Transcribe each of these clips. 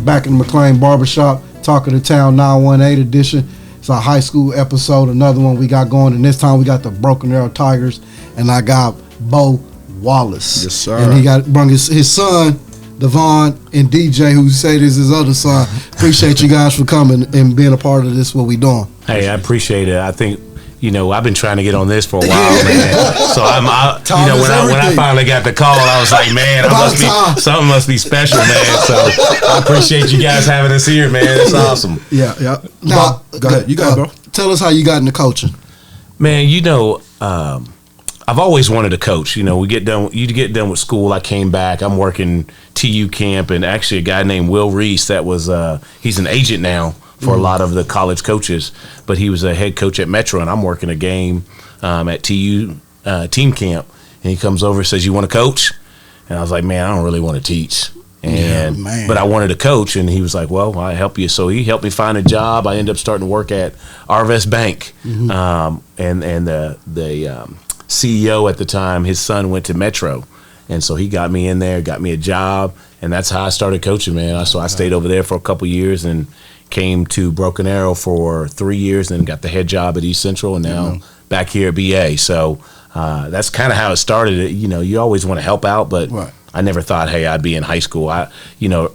Back in the McLean Barbershop, Talk of the Town 918 edition. It's our high school episode, another one we got going, and this time we got the Broken Arrow Tigers, and I got Beau Wallace. Yes, sir. And he brought his son, Devon, and DJ, who say this is his other son. Appreciate you guys for coming and being a part of this, what we doing. Hey, I appreciate it. I think, I've been trying to get on this for a while, man. So when I finally got the call, I was like, man, something must be special, man. So I appreciate you guys having us here, man. It's awesome. Yeah. Now, go ahead. You got it, bro. Tell us how you got into coaching. Man, I've always wanted to coach. You get done with school. I came back. I'm working TU camp, and actually a guy named Will Reese that was he's an agent now for a lot of the college coaches, but he was a head coach at Metro, and I'm working a game at TU team camp, and he comes over and says, "You want to coach?" And I was like, "Man, I don't really want to teach." But I wanted to coach, and he was like, "Well, I'll help you." So he helped me find a job. I ended up starting to work at Arvest Bank, and the CEO at the time, his son went to Metro, and so he got me in there, got me a job, and that's how I started coaching, man. So I stayed over there for a couple years and came to Broken Arrow for 3 years, and then got the head job at East Central, and now back here at BA. So that's kind of how it started. You always want to help out, but I never thought, hey, I'd be in high school.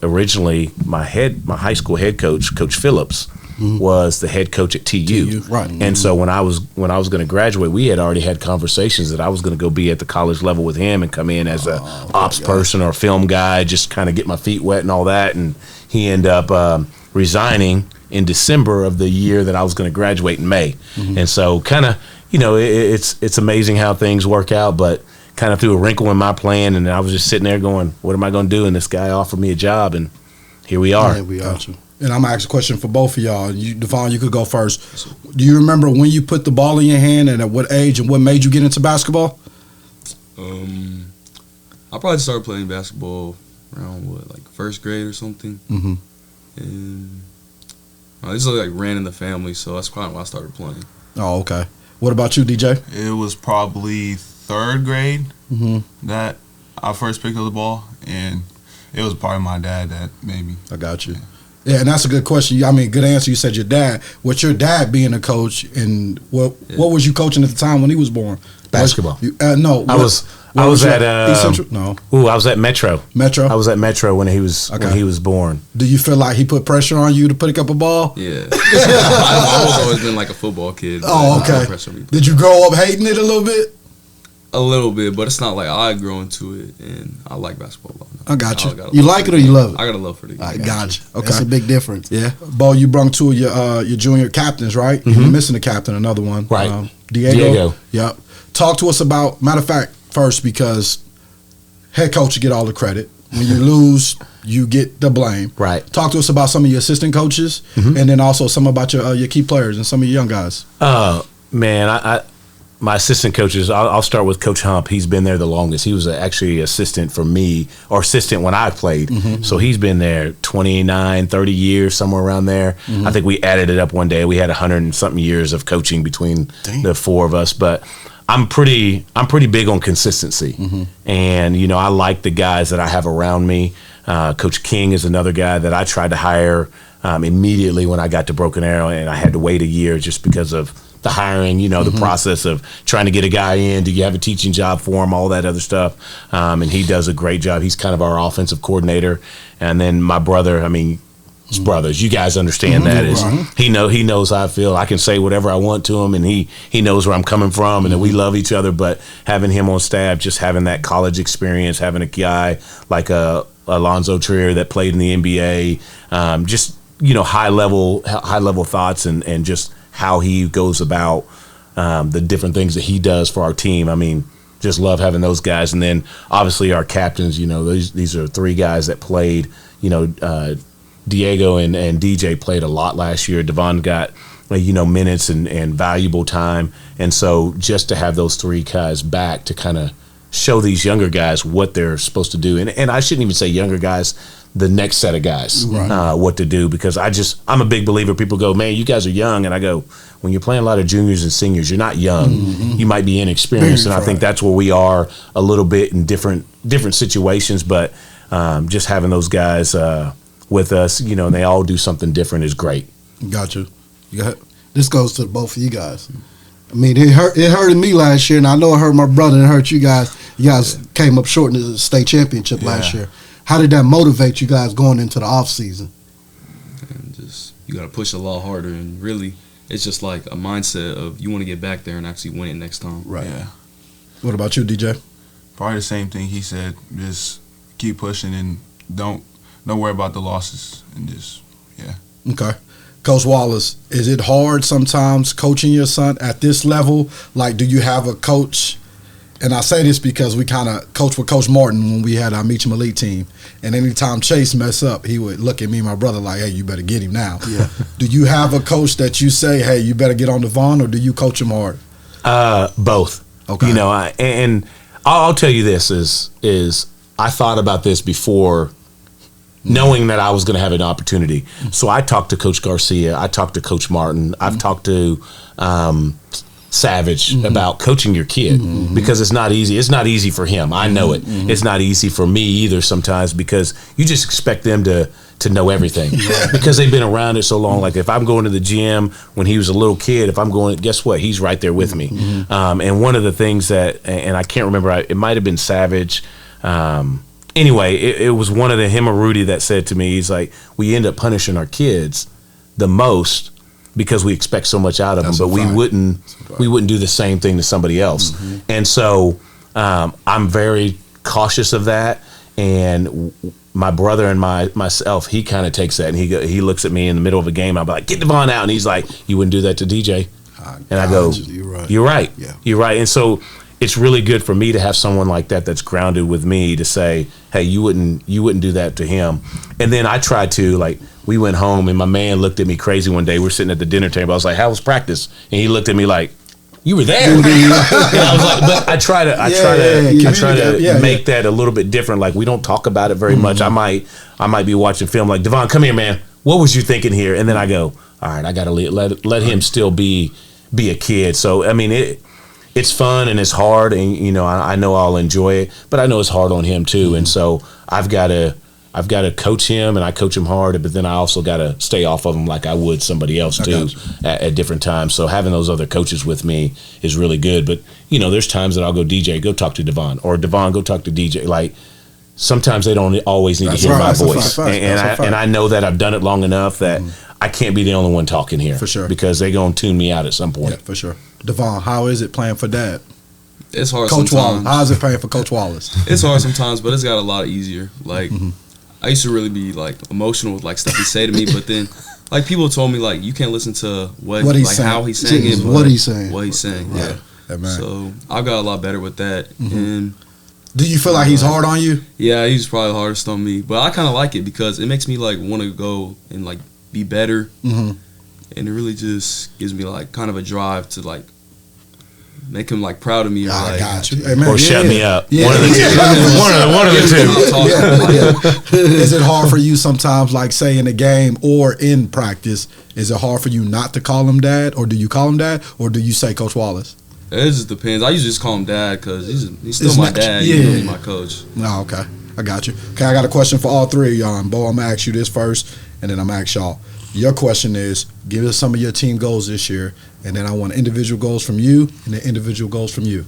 Originally my high school head coach, Coach Phillips, was the head coach at TU. Right. And so when I was going to graduate, we had already had conversations that I was going to go be at the college level with him and come in as a ops person or a film guy, just kind of get my feet wet and all that. And he ended up resigning in December of the year that I was going to graduate in May. And so kind of, it's amazing how things work out, but kind of threw a wrinkle in my plan, and I was just sitting there going, what am I going to do? And this guy offered me a job, and here we are. Yeah, we are. And I'm going to ask a question for both of y'all. Devon, you could go first. Do you remember when you put the ball in your hand, and at what age, and what made you get into basketball? I probably started playing basketball around, first grade or something. And this ran in the family, so that's kind of when I started playing. Oh, okay. What about you, DJ? It was probably third grade that I first picked up the ball, and it was probably my dad that made me. I got you. Yeah, and that's a good question. I mean, good answer. You said your dad. What's your dad being a coach, and what was you coaching at the time when he was born? Basketball. No. I was at East Central? No. I was at Metro. Metro? I was at Metro when he was born. Do you feel like he put pressure on you to pick up a ball? Yeah. I've always been like a football kid. Oh, okay. Did you grow up hating it a little bit? A little bit, but it's not like I grew into it, and I like basketball a lot. I got you. You like it or you love it? I got a love for it. I got you. Okay. That's a big difference. Yeah. Beau, you brung two of your junior captains, right? You're missing a captain, another one. Right. Diego. Yep. Talk to us about, matter of fact, first, because head coach, you get all the credit. When you lose, you get the blame. Right. Talk to us about some of your assistant coaches, and then also some about your key players and some of your young guys. Man, my assistant coaches, I'll start with Coach Hump. He's been there the longest. He was actually assistant for me, or assistant when I played. So he's been there 29, 30 years, somewhere around there. I think we added it up one day. We had 100 and something years of coaching between the four of us. But I'm pretty big on consistency. And, I like the guys that I have around me. Coach King is another guy that I tried to hire immediately when I got to Broken Arrow, and I had to wait a year just because of the hiring, the process of trying to get a guy in. Do you have a teaching job for him? All that other stuff. And he does a great job. He's kind of our offensive coordinator. And then my brother, his brothers, you guys understand that is he knows how I feel. I can say whatever I want to him, and he knows where I'm coming from, and then we love each other. But having him on staff, just having that college experience, having a guy like Alonzo Trier that played in the NBA, just high level thoughts and just how he goes about the different things that he does for our team. Just love having those guys. And then obviously our captains, these are three guys that played, Diego and DJ played a lot last year. De'Von got minutes and valuable time, and so just to have those three guys back to kind of show these younger guys what they're supposed to do, and I shouldn't even say younger guys, the next set of guys, what to do, because I'm a big believer. People go, man, you guys are young, and I go, when you're playing a lot of juniors and seniors, you're not young. You might be inexperienced, and I think that's where we are a little bit in different situations, but just having those guys with us, and they all do something different is great. Gotcha. This goes to both of you guys. I mean, it hurted me last year, and I know it hurt my brother and it hurt you guys. You guys came up short in the state championship last year. How did that motivate you guys going into the off season? And just you got to push a lot harder, and really, it's just like a mindset of you want to get back there and actually win it next time. Right. Yeah. What about you, DJ? Probably the same thing he said. Just keep pushing and don't worry about the losses, and just Okay. Coach Wallace, is it hard sometimes coaching your son at this level? Like, do you have a coach? And I say this because we kind of coached with Coach Martin when we had our Meacham Elite team. And anytime Chase mess up, he would look at me and my brother like, hey, you better get him now. Yeah. Do you have a coach that you say, hey, you better get on De'Von, or do you coach him hard? Both. Okay. And I'll tell you this is I thought about this before knowing that I was going to have an opportunity. So I talked to Coach Garcia. I talked to Coach Martin. I've talked to Savage about coaching your kid because it's not easy. It's not easy for him. I know it. It's not easy for me either sometimes because you just expect them to know everything because they've been around it so long. Like if I'm going to the gym when he was a little kid, if I'm going, guess what? He's right there with me. And one of the things that, and I can't remember, it might have been Savage. Anyway, it was one of him or Rudy that said to me, he's like, we end up punishing our kids the most because we expect so much out of them, but we wouldn't do the same thing to somebody else. And so I'm very cautious of that. And my brother and myself, he kind of takes that and he looks at me in the middle of a game. I'll be like, get De'Von out. And he's like, you wouldn't do that to DJ. And I go, you're right. Yeah. You're right. And so it's really good for me to have someone like that that's grounded with me to say, hey, you wouldn't do that to him. And then I tried to, like, we went home and my man looked at me crazy one day. We're sitting at the dinner table. I was like, how was practice? And he looked at me like, you were there. And I was like, but I try to make that a little bit different. Like, we don't talk about it very much. I might be watching film like, De'Von, come here, man. What was you thinking here? And then I go, all right, I got to let him still be a kid. So, I mean, it's fun and it's hard, and I know I'll enjoy it, but I know it's hard on him too, and so I've got to coach him, and I coach him hard, but then I also got to stay off of him like I would somebody else too at different times. So having those other coaches with me is really good. But there's times that I'll go, DJ, go talk to De'Von, or De'Von, go talk to DJ. Like sometimes they don't always need to hear my voice, and I know that I've done it long enough that I can't be the only one talking here for sure, because they're gonna tune me out at some point. Yeah, for sure. De'Von, how is it playing for Dad? It's hard Coach sometimes. Wallace. How is it playing for Coach Wallace? It's hard sometimes, but it's got a lot easier. Like, I used to really be, like, emotional with, like, stuff he say to me, but then, like, people told me, like, you can't listen to what he's saying. How he's saying it. What he's saying. What he's saying, right. Yeah. So, I've got a lot better with that. And do you feel like he's hard on you? Yeah, he's probably hardest on me. But I kind of like it because it makes me, like, want to go and, like, be better. And it really just gives me, like, kind of a drive to, like, make him like proud of me, or I like, got you. Hey, man, or shut me up. Yeah. One of the two. One of the two. Is it hard for you sometimes, like say in a game or in practice? Is it hard for you not to call him Dad, or do you call him Dad, or do you say Coach Wallace? It just depends. I usually just call him Dad because he's still my dad. Yeah, he's my coach. No, okay, I got you. Okay, I got a question for all three of y'all. And Beau, I'm gonna ask you this first, and then I'm gonna ask y'all. Your question is, give us some of your team goals this year, and then I want individual goals from you and then individual goals from you.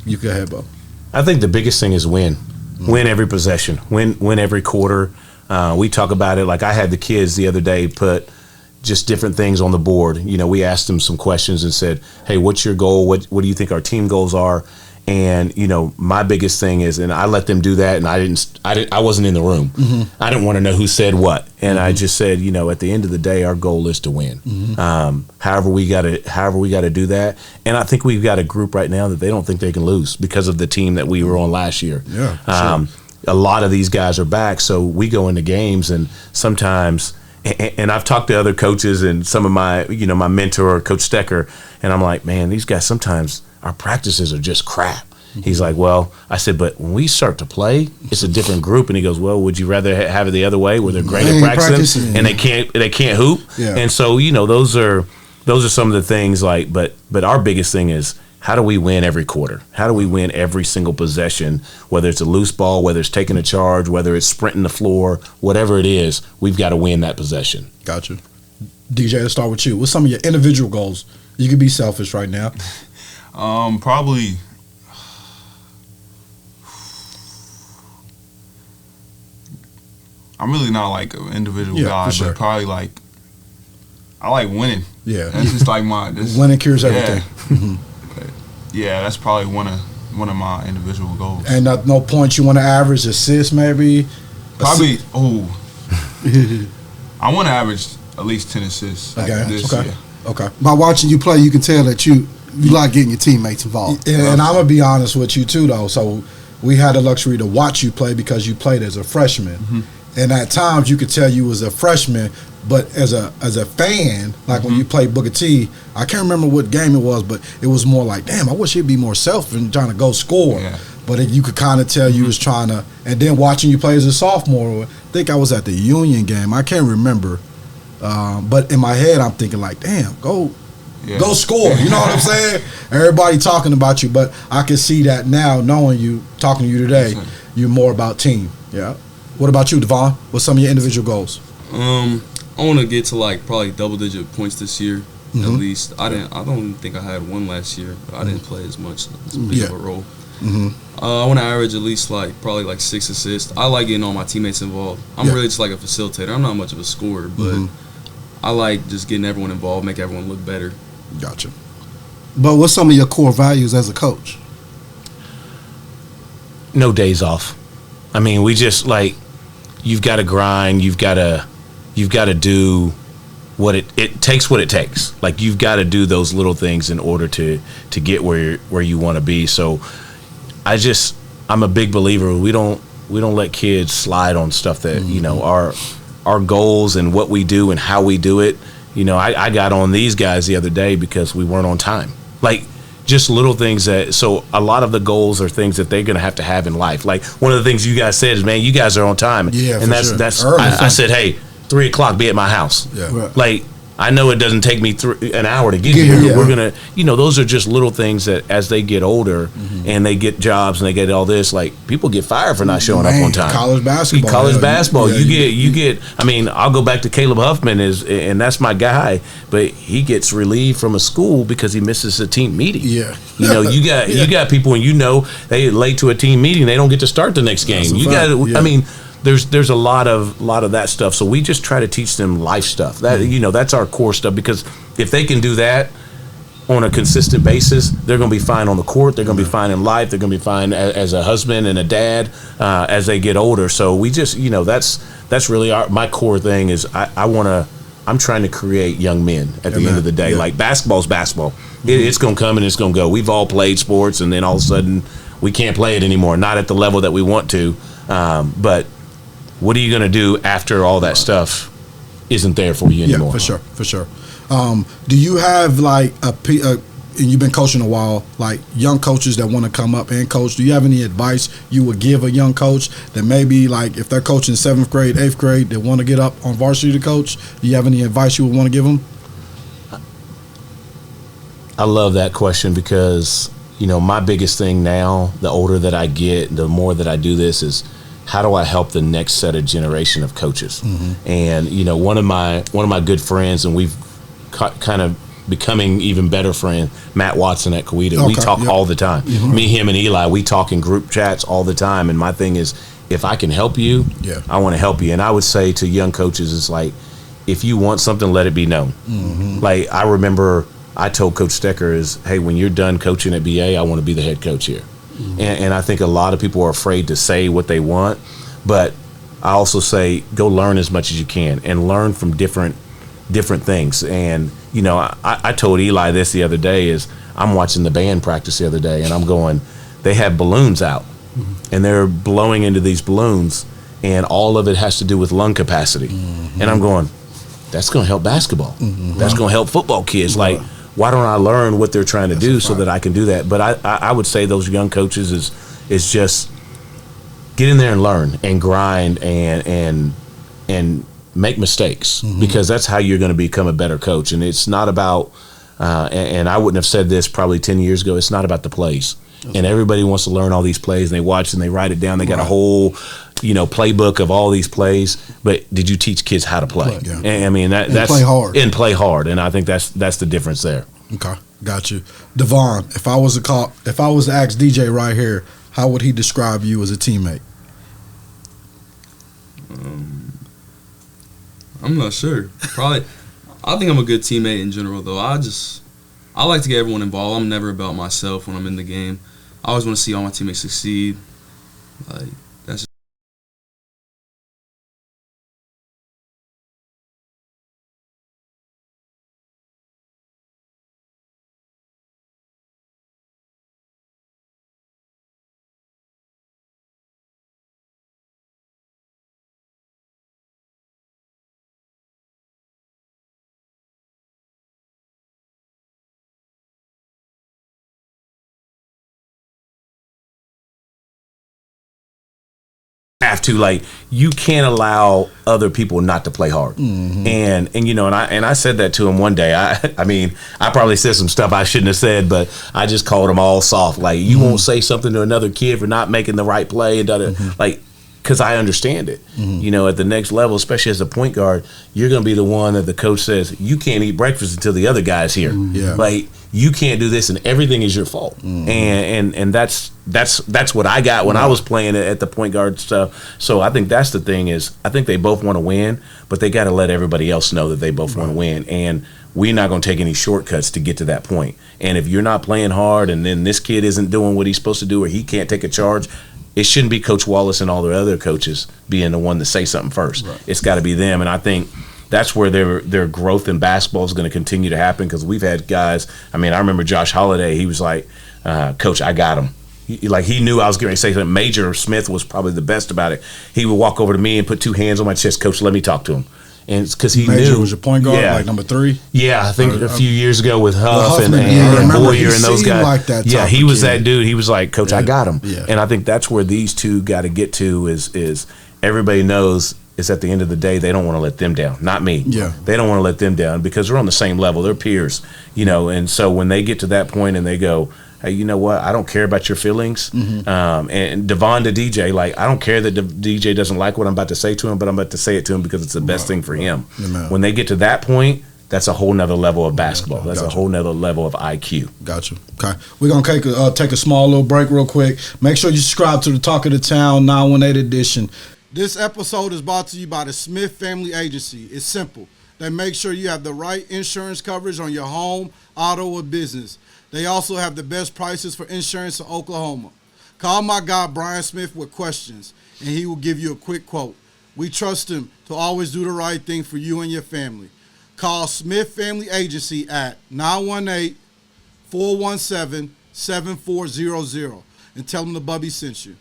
You go ahead, Beau. I think the biggest thing is win. Win every possession. Win every quarter. We talk about it. Like I had the kids the other day put just different things on the board. We asked them some questions and said, hey, what's your goal? What do you think our team goals are? And my biggest thing is, and I let them do that, and I wasn't in the room. I didn't want to know who said what, and I just said, at the end of the day, our goal is to win. However we got to do that, and I think we've got a group right now that they don't think they can lose because of the team that we were on last year. Yeah, sure. A lot of these guys are back, so we go into games, and sometimes And I've talked to other coaches and some of my, my mentor, Coach Stecker, and I'm like, man, these guys, sometimes our practices are just crap. He's like, well, I said, but when we start to play, it's a different group. And he goes, well, would you rather have it the other way where they're great at practicing and they can't hoop? Yeah. And so, those are some of the things but our biggest thing is, how do we win every quarter? How do we win every single possession, whether it's a loose ball, whether it's taking a charge, whether it's sprinting the floor, whatever it is, we've got to win that possession. Gotcha. DJ, let's start with you. What's some of your individual goals? You can be selfish right now. Probably I'm really not like an individual guy, sure. but probably like I like winning. Yeah. That's just like winning cures everything. Yeah, that's probably one of my individual goals. And no points you want to average, assists maybe? Probably, I want to average at least 10 assists this year. Okay. By watching you play, you can tell that you like getting your teammates involved. And I'm going to be honest with you too, though. So we had the luxury to watch you play because you played as a freshman. Mm-hmm. And at times you could tell you was a freshman, but as a fan, like when you played Booker T, I can't remember what game it was, but it was more like, damn, I wish he'd be more selfish and trying to go score. Yeah. But you could kind of tell you was trying to, and then watching you play as a sophomore, I think I was at the Union game. I can't remember. But in my head, I'm thinking like, damn, go score. You know what I'm saying? Everybody talking about you, but I can see that now, knowing you, talking to you today, you're more about team. Yeah. What about you, De'Von? What's some of your individual goals? I want to get to like probably double-digit points this year, at least. I don't think I had one last year, but I didn't play as much as big of a role. I want to average at least probably 6 assists. I like getting all my teammates involved. I'm really just like a facilitator. I'm not much of a scorer, but I like just getting everyone involved, make everyone look better. Gotcha. But what's some of your core values as a coach? No days off. I mean, we just you've got to grind. You've got to do what it takes. What it takes. Like you've got to do those little things in order to get where you want to be. So, I'm a big believer. We don't let kids slide on stuff that our goals and what we do and how we do it. I got on these guys the other day because we weren't on time. Just little things so a lot of the goals are things that they're going to have in life. Like one of the things you guys said is, man, you guys are on time. Yeah, and that's I said, hey, 3:00, be at my house. Yeah. Right. I know it doesn't take me an hour to get here. Yeah. We're going to, those are just little things that as they get older and they get jobs and they get all this, people get fired for not showing up on time. College basketball. You get, I mean, I'll go back to Caleb Huffman and that's my guy, but he gets relieved from a school because he misses a team meeting. Yeah. You got people and they late to a team meeting, they don't get to start the next game. I mean, there's a lot of that stuff. So we just try to teach them life stuff. That that's our core stuff, because if they can do that on a consistent basis, they're going to be fine on the court. They're going to be fine in life. They're going to be fine as a husband and a dad as they get older. So we just that's really my core thing is I'm trying to create young men at the end of the day. Like basketball's basketball. It's going to come and it's going to go. We've all played sports, and then all of a sudden we can't play it anymore. Not at the level that we want to. But what are you going to do after all that stuff isn't there for you anymore? Yeah, for sure. Do you have and you've been coaching a while, young coaches that want to come up and coach? Do you have any advice you would give a young coach that maybe if they're coaching 7th grade, 8th grade, they want to get up on varsity to coach? Do you have any advice you would want to give them? I love that question because, my biggest thing now, the older that I get, the more that I do this is, how do I help the next set of generation of coaches? And one of my good friends, and we've kind of becoming even better friends, Matt Watson at Coweta. We talk all the time. Me, him, and Eli. We talk in group chats all the time. And my thing is, if I can help you, I want to help you. And I would say to young coaches, it's if you want something, let it be known. I remember I told Coach Stecker hey, when you're done coaching at BA, I want to be the head coach here. And I think a lot of people are afraid to say what they want, but I also say go learn as much as you can and learn from different things. And I told Eli this the other day is I'm watching the band practice the other day, and I'm going, they have balloons out, and they're blowing into these balloons, and all of it has to do with lung capacity. And I'm going, that's going to help basketball. That's going to help football kids. Like, why don't I learn what they're trying to do so that I can do that? But I would say those young coaches is just get in there and learn and grind and make mistakes, because that's how you're going to become a better coach. And it's not about and I wouldn't have said this probably 10 years ago, it's not about the plays. And everybody wants to learn all these plays, and they watch and they write it down. They got a whole, playbook of all these plays. But did you teach kids how to play? Yeah. And I mean, that's play hard. And play hard. And I think that's the difference there. Okay, got you, De'Von. If I was to ask DJ right here, how would he describe you as a teammate? I'm not sure. Probably, I think I'm a good teammate in general, though. I like to get everyone involved. I'm never about myself when I'm in the game. I always want to see all my teammates succeed. Like, that's Have to, like, you can't allow other people not to play hard. And I said that to him one day. I mean, I probably said some stuff I shouldn't have said, but I just called him all soft. Like, you won't say something to another kid for not making the right play and like, because I understand it. At the next level, especially as a point guard, you're going to be the one that the coach says you can't eat breakfast until the other guy's here. Like, you can't do this, and everything is your fault. And that's what I got when I was playing at the point guard stuff. So I think that's the thing is I think they both want to win, but they got to let everybody else know that they both want to win. And we're not going to take any shortcuts to get to that point. And if you're not playing hard, and then this kid isn't doing what he's supposed to do, or he can't take a charge, it shouldn't be Coach Wallace and all the other coaches being the one to say something first. It's got to be them. And I think that's where their growth in basketball is going to continue to happen, because we've had guys. I mean, I remember Josh Holiday. He was like, Coach, I got him. He knew I was going to say something. Major Smith was probably the best about it. He would walk over to me and put two hands on my chest. Coach, let me talk to him. And it's because he Major knew. was your point guard, like number 3? Yeah, I think a few years ago with Huff and Huffman, Boyer and those guys. Like that he was kid. that dude. He was like, Coach, I got him. Yeah. And I think that's where these two got to get to is everybody knows is at the end of the day, they don't want to let them down. Not me. Yeah. They don't want to let them down because they're on the same level. They're peers, and so when they get to that point and they go, hey, you know what? I don't care about your feelings. And De'Von to DJ, like, I don't care that DJ doesn't like what I'm about to say to him, but I'm about to say it to him because it's the best thing for him. When they get to that point, that's a whole nother level of basketball. That's a whole nother level of IQ. Gotcha. Okay. We're going to take a small little break real quick. Make sure you subscribe to the Talk of the Town 918 edition. This episode is brought to you by the Smith Family Agency. It's simple. They make sure you have the right insurance coverage on your home, auto, or business. They also have the best prices for insurance in Oklahoma. Call my guy Brian Smith with questions, and he will give you a quick quote. We trust him to always do the right thing for you and your family. Call Smith Family Agency at 918-417-7400 and tell them the Bubby sent you.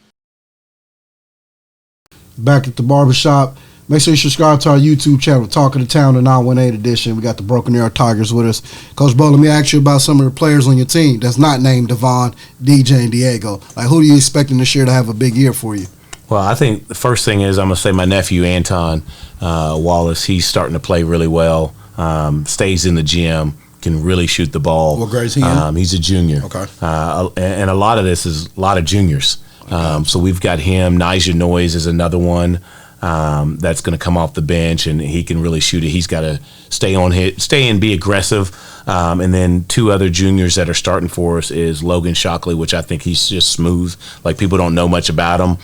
Back at the barbershop. Make sure you subscribe to our YouTube channel, Talk of the Town, the 918 edition. We got the Broken Arrow Tigers with us. Coach Bo, let me ask you about some of the players on your team that's not named De'Von, DJ, and Diego. Like, who are you expecting this year to have a big year for you? Well, I think the first thing is I'm going to say my nephew, Anton Wallace. He's starting to play really well, stays in the gym, can really shoot the ball. What grade is he in? He's a junior. Okay. And a lot of this is a lot of juniors. So we've got him. Nigel Noyes is another one that's going to come off the bench, and he can really shoot it. He's got to stay and be aggressive. And then two other juniors that are starting for us is Logan Shockley, which I think he's just smooth. Like, people don't know much about him.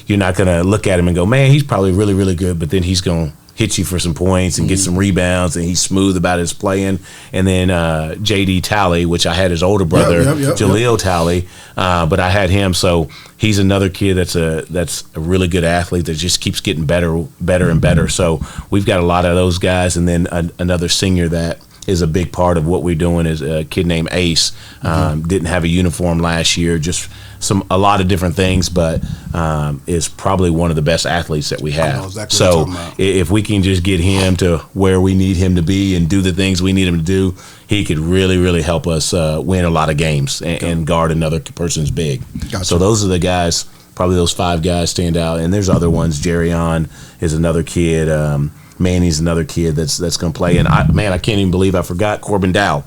You're not going to look at him and go, man, he's probably really, really good, but then he's going to hit you for some points and get some rebounds, and he's smooth about his playing. And then J.D. Talley, which I had his older brother, Jaleel Talley, but I had him. So he's another kid that's a really good athlete that just keeps getting better and better. So we've got a lot of those guys. And then another senior that is a big part of what we're doing is a kid named Ace. Didn't have a uniform last year, just a lot of different things, but is probably one of the best athletes that we I know have. exactly what So you're talking about. if we can just get him to where we need him to be and do the things we need him to do, he could really, really help us win a lot of games and guard another person's big. Gotcha. So those are the guys, probably those 5 guys stand out. And there's other ones. Jerryon is another kid. Manny's another kid that's going to play. And I can't even believe I forgot Corbin Dow.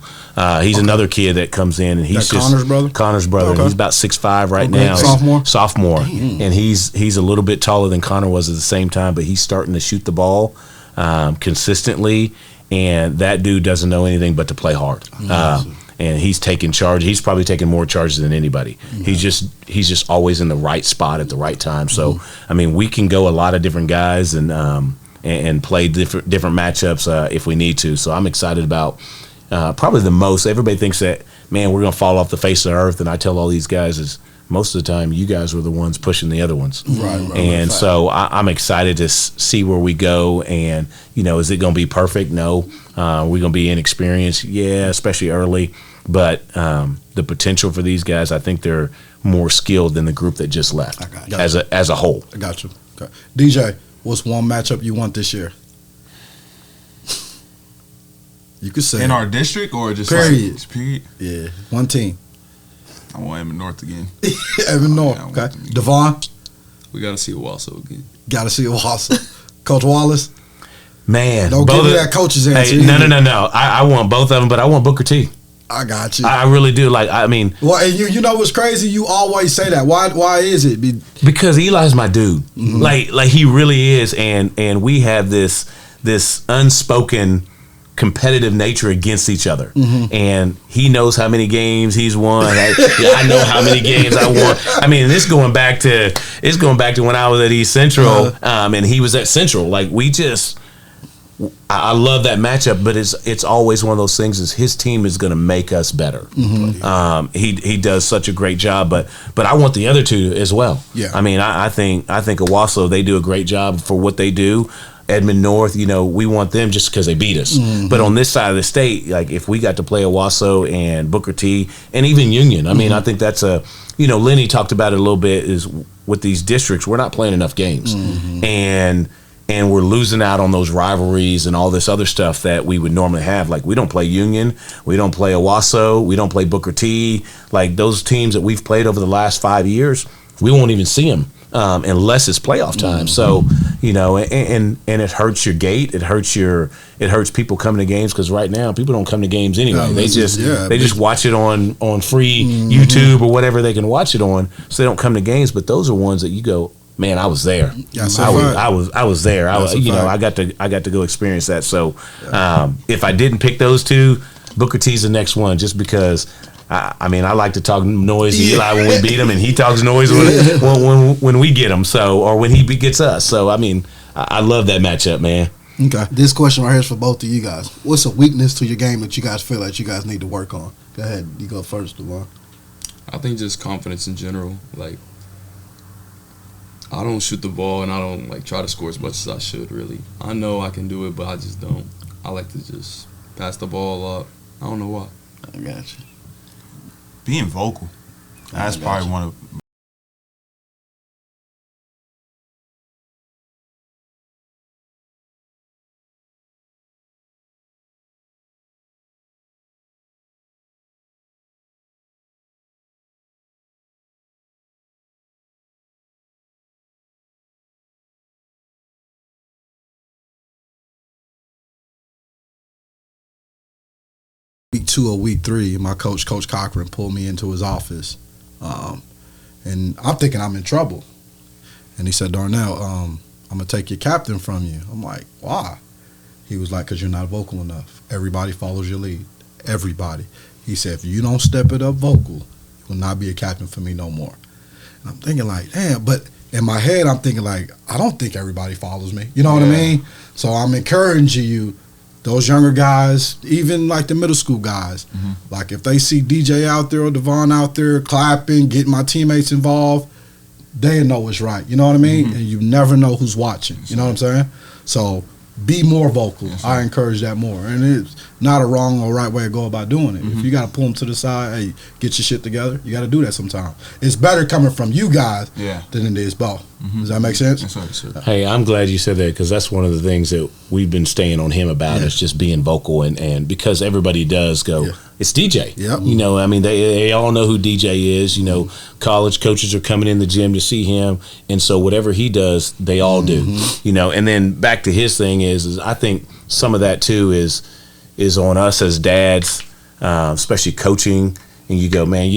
He's another kid that comes in, and he's That just Connor's brother? Connor's brother. Okay. And he's about 6'5" right Okay. now. Sophomore? And he's a little bit taller than Connor was at the same time, but he's starting to shoot the ball consistently. And that dude doesn't know anything but to play hard. And he's taking charge. He's probably taking more charges than anybody. He's just always in the right spot at the right time. So I mean, we can go a lot of different guys and play different matchups if we need to. So I'm excited about probably the most. Everybody thinks that, man, we're going to fall off the face of the earth. And I tell all these guys is most of the time you guys were the ones pushing the other ones. Right. And so I'm excited to see where we go. And, is it going to be perfect? No. We're going to be inexperienced? Yeah, especially early. But the potential for these guys, I think they're more skilled than the group that just left as a whole. I got you. Okay. DJ, what's one matchup you want this year? You could say In our district or just Period. Like, period? Yeah, one team. I want Evan North again. Evan North. Yeah, I want Okay. them again. Devon, We got to see Wallace again. got to see Wallace. Coach Wallace. Man. Don't give me that coach's answer. Hey, no. I want both of them, but I want Booker T. I got you. I really do. Well, and you know what's crazy? You always say that. Why is it? because Eli's my dude. Like he really is, and we have this unspoken competitive nature against each other, and he knows how many games he's won. I know how many games I won. I mean, it's going back to when I was at East Central, and he was at Central. Like I love that matchup, but it's always one of those things. Is his team is going to make us better. He does such a great job, but I want the other two as well. Yeah. I mean, I think Owasso, they do a great job for what they do. Edmond North, we want them just because they beat us. But on this side of the state, like if we got to play Owasso and Booker T and even Union, I mean, I think that's Lenny talked about it a little bit. Is with these districts, we're not playing enough games, and we're losing out on those rivalries and all this other stuff that we would normally have. Like we don't play Union, we don't play Owasso, we don't play Booker T. Like those teams that we've played over the last 5 years, we won't even see them unless it's playoff time. So and it hurts your gate. It hurts people coming to games because right now people don't come to games anyway. No, they just watch it on free YouTube or whatever they can watch it on. So they don't come to games. But those are ones that you go, man, I was there. I was there. I got to go experience that. So if I didn't pick those two, Booker T's the next one, just because. I like to talk noise to Eli when we beat him, and he talks noise when we get him. So, or when he gets us. So, I love that matchup, man. Okay. This question right here is for both of you guys. What's a weakness to your game that you guys feel like you guys need to work on? Go ahead. You go first, Devon. I think just confidence in general. Like, I don't shoot the ball, and I don't try to score as much as I should. Really, I know I can do it, but I just don't. I like to just pass the ball up. I don't know why. I got you. Being vocal. That's probably one of. Week 2 or week 3, my coach Cochran, pulled me into his office, and I'm thinking I'm in trouble. And he said, Darnell, I'm gonna take your captain from you. I'm like, why? He was like, because you're not vocal enough. Everybody follows your lead. Everybody. He said, if you don't step it up vocal, you will not be a captain for me no more. And I'm thinking like, damn, but in my head, I'm thinking like, I don't think everybody follows me. You know what I mean? So I'm encouraging you. Those younger guys, even like the middle school guys, like if they see DJ out there or Devon out there clapping, getting my teammates involved, they know it's right. You know what I mean? And you never know who's watching. You know what I'm saying? So be more vocal. Yes, I encourage that more, and it's not a wrong or right way to go about doing it. If you got to pull them to the side, hey, get your shit together. You got to do that sometimes. It's better coming from you guys than it is Beau. Does that make sense? Hey, I'm glad you said that, because that's one of the things that we've been staying on him about is just being vocal, and because everybody does go, it's DJ. Yep. You know, I mean, they all know who DJ is. You know, college coaches are coming in the gym to see him, and so whatever he does, they all do. You know, and then back to his thing is I think some of that too is on us as dads, especially coaching, and you go, man,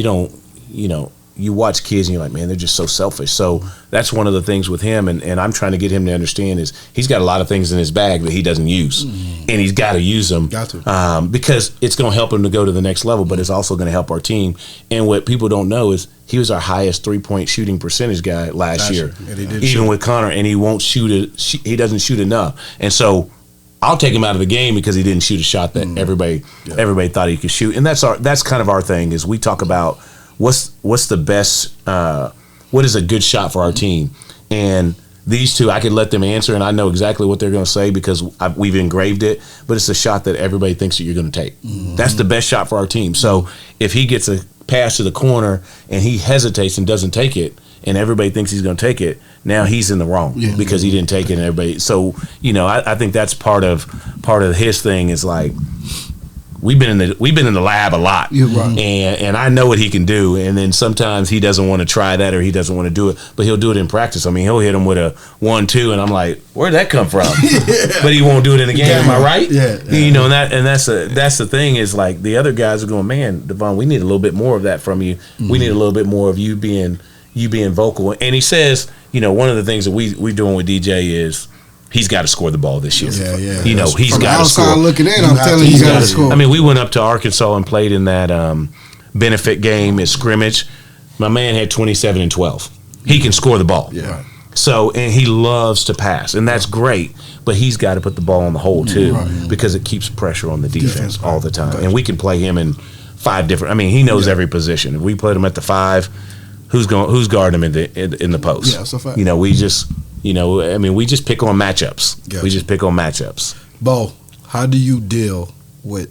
you watch kids and you're like, man, they're just so selfish. So that's one of the things with him, and I'm trying to get him to understand is he's got a lot of things in his bag that he doesn't use, and he's got to use them because it's going to help him to go to the next level, but it's also going to help our team. And what people don't know is he was our highest 3-point shooting percentage guy last year, even with Connor, and he won't shoot it. He doesn't shoot enough, and so I'll take him out of the game because he didn't shoot a shot that everybody thought he could shoot. And that's kind of our thing is we talk about what's the best, what is a good shot for our team? And these two, I could let them answer, and I know exactly what they're going to say because we've engraved it, but it's a shot that everybody thinks that you're going to take. That's the best shot for our team. So if he gets a pass to the corner and he hesitates and doesn't take it, and everybody thinks he's going to take it, now he's in the wrong because he didn't take it, and everybody. So, you know, I think that's part of his thing is like, We've been in the lab a lot, and I know what he can do. And then sometimes he doesn't want to try that or he doesn't want to do it, but he'll do it in practice. I mean, he'll hit him with a 1-2, and I'm like, where'd that come from? But he won't do it in the game. Am I right? You know, and that's the thing is like the other guys are going, man, De'Von, we need a little bit more of that from you. We need a little bit more of you being vocal. And he says, you know, one of the things that we doing with DJ is, he's got to score the ball this year. You know, he's got to score. Looking in, I'm telling you, he's got to score. I mean, we went up to Arkansas and played in that benefit game at scrimmage. My man had 27 and 12. He can score the ball. So, and he loves to pass, and that's great. But he's got to put the ball on the hole too, because it keeps pressure on the defense all the time. And we can play him in 5 different. I mean, he knows every position. If we put him at the 5, who's guarding him in the post? That's a fact. You know, we just pick on matchups. Gotcha. We just pick on matchups. Beau, how do you deal with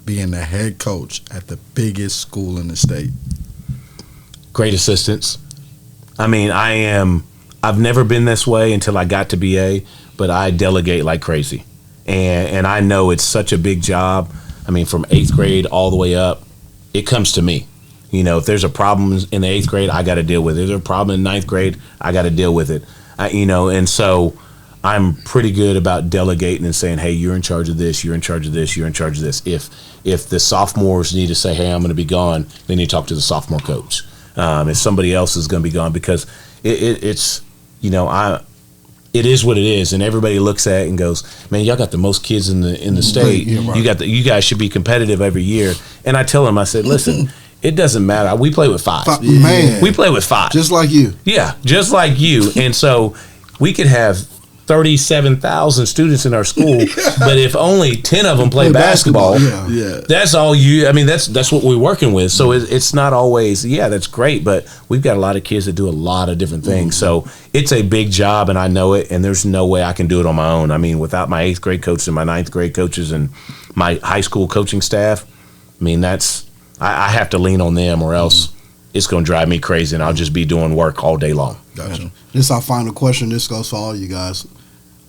being the head coach at the biggest school in the state? Great assistance. I mean, I've never been this way until I got to BA, but I delegate like crazy. And I know it's such a big job. I mean, from 8th grade all the way up, it comes to me. You know, if there's a problem in the 8th grade, I got to deal with it. If there's a problem in 9th grade, I got to deal with it. You know, and so I'm pretty good about delegating and saying, hey, you're in charge of this, you're in charge of this, you're in charge of this. If the sophomores need to say, hey, I'm going to be gone, they need to talk to the sophomore coach. If somebody else is going to be gone, because it's, you know, it is what it is, and everybody looks at it and goes, man, y'all got the most kids in the state. You guys should be competitive every year. And I tell them, I said, listen, it doesn't matter. We play with 5. Man. We play with 5. Just like you. Yeah, just like you. And so we could have 37,000 students in our school, but if only 10 of them play basketball, that's all you. I mean, that's what we're working with. So it's not always, that's great, but we've got a lot of kids that do a lot of different things. So it's a big job, and I know it, and there's no way I can do it on my own. I mean, without my 8th grade coaches and my 9th grade coaches and my high school coaching staff, I mean, I have to lean on them, or else it's going to drive me crazy, and I'll just be doing work all day long. Gotcha. This is our final question. This goes for all you guys.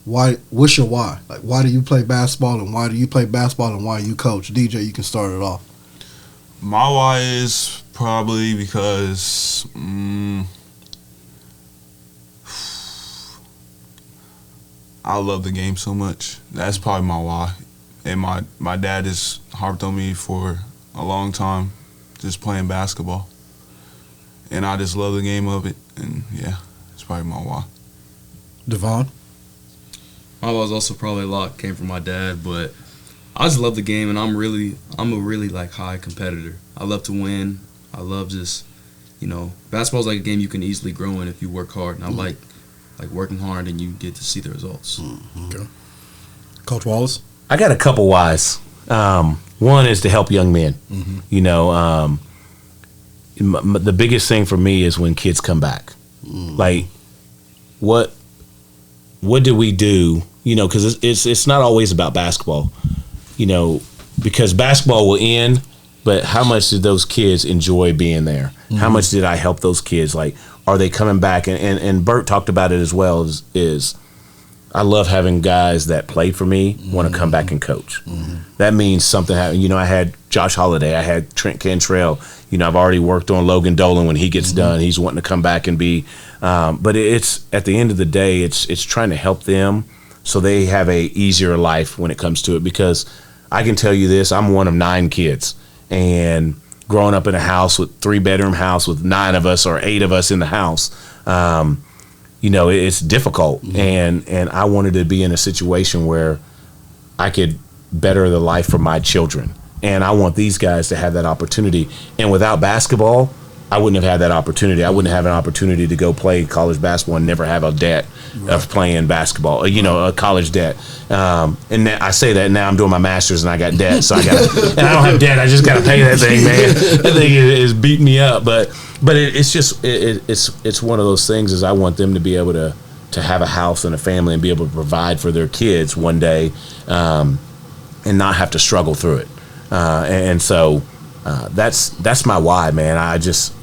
What's your why? Like, why do you play basketball, and why do you play basketball, and why you coach? DJ, you can start it off. My why is probably because I love the game so much. That's probably my why. And my dad has harped on me for a long time, just playing basketball, and I just love the game of it, and it's probably my why. De'Von? My why was also probably a lot came from my dad, but I just love the game, and I'm a really like high competitor. I love to win. I love just, you know, basketball's like a game you can easily grow in if you work hard, and I like working hard, and you get to see the results. Okay. Coach Wallace? I got a couple whys. One is to help young men. You know, the biggest thing for me is when kids come back. Like, what did we do, You know, because it's not always about basketball. You know, because basketball will end, but how much did those kids enjoy being there? How much did I help those kids? Like, are they coming back? And Bert talked about it as well. Is I love having guys that played for me want to come back and coach. That means something happened. You know, I had Josh Holiday. I had Trent Cantrell. You know, I've already worked on Logan Dolan. When he gets done, he's wanting to come back and be. But it's at the end of the day, it's trying to help them so they have a easier life when it comes to it. Because I can tell you this, I'm one of 9 kids. And growing up in a house with 3-bedroom house with 9 of us or 8 of us in the house, you know, it's difficult. And I wanted to be in a situation where I could better the life for my children. And I want these guys to have that opportunity. And without basketball, I wouldn't have had that opportunity. I wouldn't have an opportunity to go play college basketball and never have a debt of playing basketball, you know, a college debt. And I say that now I'm doing my master's and I got debt, so I don't have debt. I just got to pay that thing, man. That thing is beating me up. But it's just it's one of those things. Is I want them to be able to have a house and a family and be able to provide for their kids one day, and not have to struggle through it. And so that's my why, man. I just,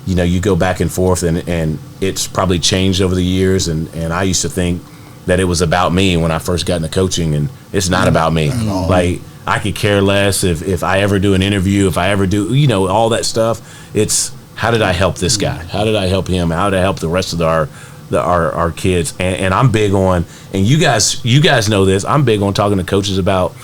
you know, you go back and forth, and it's probably changed over the years. And I used to think that it was about me when I first got into coaching, and it's not about me. Like, I could care less if I ever do an interview, if I ever do, you know, all that stuff. It's how did I help this guy? How did I help him? How did I help the rest of our kids? And I'm big on, and you guys know this, I'm big on talking to coaches about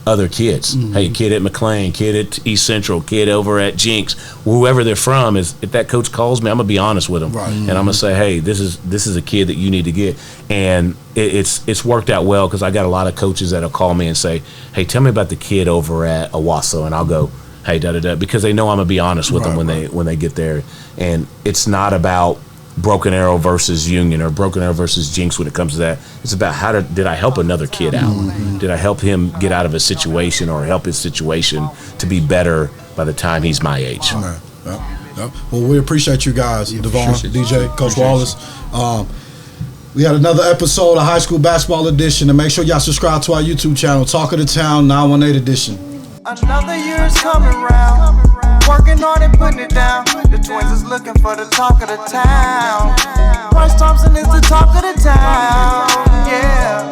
other kids. Hey, kid at McLean, kid at East Central, kid over at Jinx, whoever they're from, is if that coach calls me, I'm gonna be honest with them, and I'm gonna say, hey, this is a kid that you need to get. And it's worked out well, because I got a lot of coaches that'll call me and say, hey, tell me about the kid over at Owasso, and I'll go, hey, because they know I'm gonna be honest with them when they get there. And it's not about Broken Arrow versus Union or Broken Arrow versus Jinx when it comes to that. It's about how did I help another kid out? Did I help him get out of a situation, or help his situation to be better by the time he's my age? Well, we appreciate you guys, De'Von, DJ, Coach Wallace. We had another episode of High School Basketball Edition, and make sure y'all subscribe to our YouTube channel, Talk of the Town 918 Edition. Another year is coming round, working hard and putting it down. The twins is looking for the talk of the town. Bryce Thompson is the talk of the town, yeah.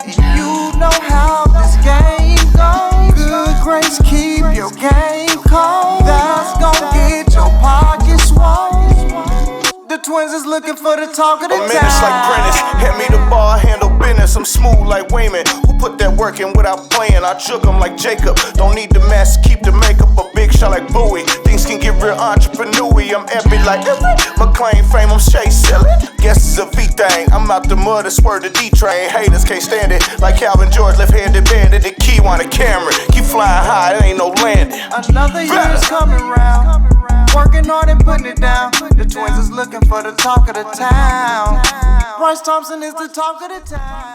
And you know how this game goes. Good grace, keep your game cold. That's gonna get your pockets swole. The twins is looking for the talk of the town. Minutes like Prentice, hand me the ball, I handle business. I'm smooth like Wayman, who put that work in without playing. I juke him like Jacob, don't need the mask, keep the makeup. A big shot like Bowie, things can get real entrepreneur-y. I'm epic like McLean frame, I'm Shay selling. Guess it's a V thing, I'm out the mud, I swear the D-train. Haters can't stand it, like Calvin George, left-handed bandit. The key on the camera, keep flying high, it ain't no landing. Another year is coming round, working hard and putting it down. The twins is looking for the talk of the town. Bryce Thompson is the talk of the town.